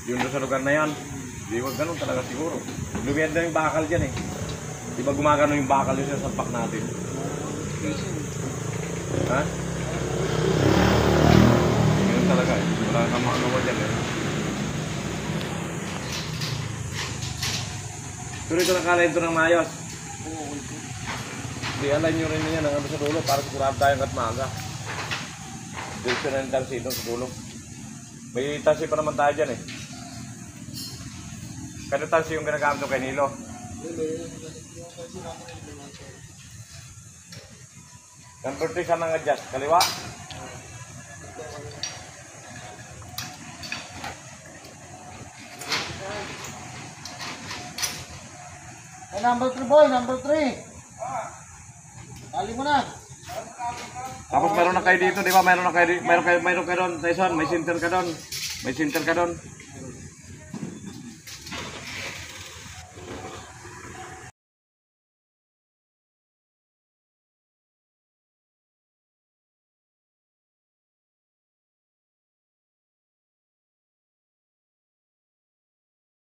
Yung doon sa lugar na yan. Di wag ganun talaga siguro. Lumiyad na yung bakal dyan eh. Di ba gumagano yung bakal yung sasampak natin? Ha? Ganun talaga eh. Wala kang makagawa dyan eh. Pero ito nakalain ito ng maayos. Di alay nyo rin yan ang ano sa dulo para sigurado tayong kat maaga. Diretso na yung tarsi doon sa dulo. May tarsi pa naman tayo dyan eh. Kano tarsi yung ginagamit ko kay Nilo? Number 3 saan nang-adjust? Kaliwa? Number 3 boy, number 3. Tali mo na. Tapos meron na kayo dito, di ba? Meron kayo doon, Tyson. May center ka doon. May center ka doon.